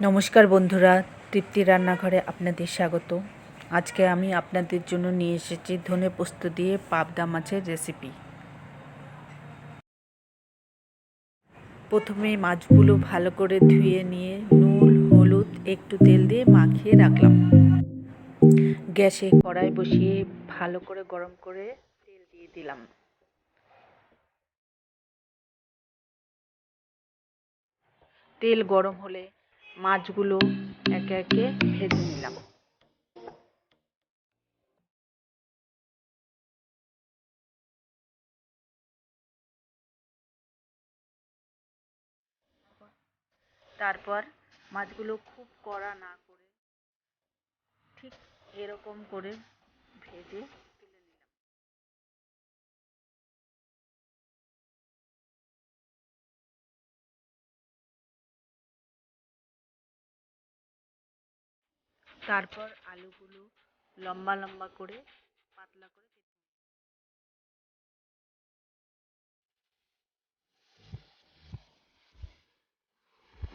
নমস্কার বন্ধুরা, তৃপ্তি রান্নাঘরে আপনাদের স্বাগত। আজকে আমি আপনাদের জন্য নিয়ে এসেছি ধনে পোস্ত দিয়ে পাবদা মাছের রেসিপি। প্রথমে মাছগুলো ভালো করে ধুয়ে নিয়ে নুন, হলুদ, একটু তেল দিয়ে মাখিয়ে রাখলাম। গ্যাসে কড়াই বসিয়ে ভালো করে গরম করে তেল দিয়ে দিলাম। তেল গরম হলে মাছগুলো একে একে ভেজে নিলাম। তারপর মাছগুলো খুব কড়া না করে ঠিক এরকম করে ভেজে তুলে নিলাম। তারপর আলুগুলো লম্বা লম্বা করে পাতলা করে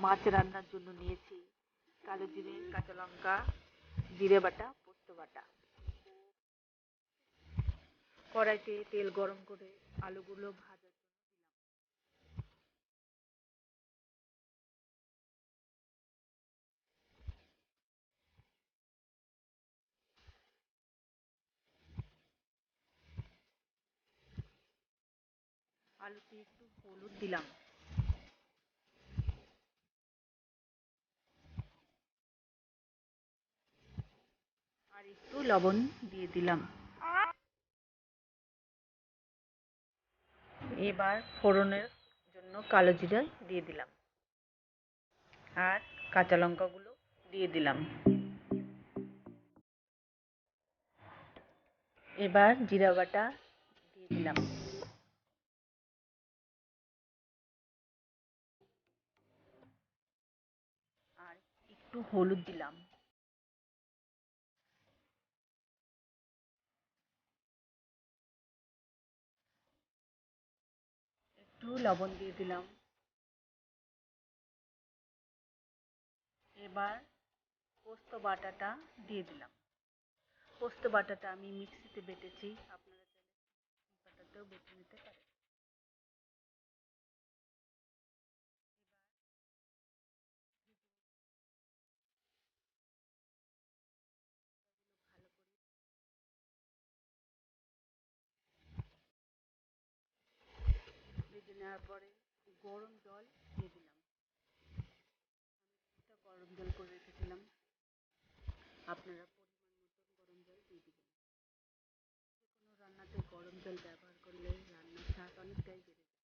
মাছ রান্নার জন্য নিয়েছি কালো জিরে, কাঁচা লঙ্কা, জিরে বাটা, পোস্ত বাটা। কড়াইতে তেল গরম করে আলুগুলো ভাজা আলুতে একটু হলুদ দিলাম, আর একটু লবণ দিয়ে দিলাম। এবার ফোড়নের জন্য কালো জিরা দিয়ে দিলাম আর কাঁচা লঙ্কাগুলো দিয়ে দিলাম। এবার জিরা বাটা দিয়ে দিলাম আর একটু হলুদ দিলাম, একটু লবণ দিয়ে দিলাম। এবার পোস্ত বাটাটা দিয়ে দিলাম। পোস্ত বাটাটা আমি মিক্সিতে বেটেছি, আপনারা চাইলে বাটাতেও বেটে নিতে পারেন। ভেজে নেওয়ার পরে গরম জল দিয়ে দিলাম। গরম জল করে রেখেছিলাম, আপনারা পরিমাণ মতন গরম জল দিয়ে দিবেন। কোনো রান্নাতে গরম জল ব্যবহার করলে রান্নার স্বাদ অনেকটাই বেড়ে যায়।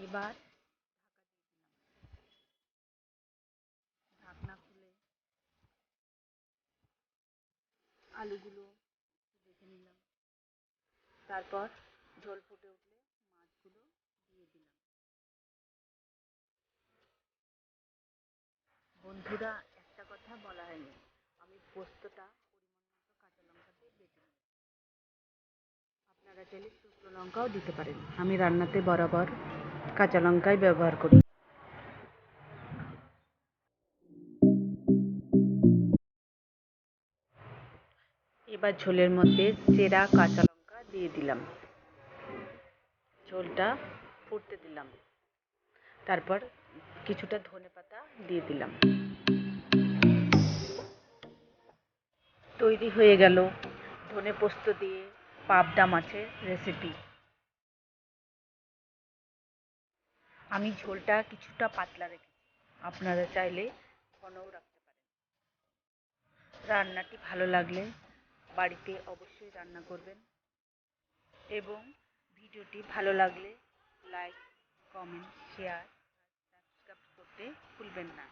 এবার ঢাকনা খুলে আলুগুলো দেখে নিলাম। তারপর ঝোল ফুটে উঠলে মাছগুলো দিয়ে দিলাম। বন্ধুরা, একটা কথা বলা হয়নি, আমি পোস্তটা পরিমাণ মতো কাঁচা লঙ্কা দিয়ে বেটে নিই। আপনারা চাইলে শুকনো লঙ্কাও দিতে পারেন, আমি রান্নাতে বরাবর কাঁচা লঙ্কাই ব্যবহার করি। এবার ঝোলের মধ্যে চেরা কাঁচা লঙ্কা দিয়ে দিলাম, ঝোলটা ফুটতে দিলাম। তারপর কিছুটা ধনেপাতা দিয়ে দিলাম। তৈরি হয়ে গেল ধনে পোস্ত দিয়ে পাবদা মাছের রেসিপি। আমি ঝোলটা কিছুটা পাতলা রেখেছি, আপনারা চাইলে ঘনও রাখতে পারেন। রান্নাটি ভালো লাগলে বাড়িতে অবশ্যই রান্না করবেন এবং ভিডিওটি ভালো লাগলে লাইক, কমেন্ট, শেয়ার, সাবস্ক্রাইব করতে ভুলবেন না।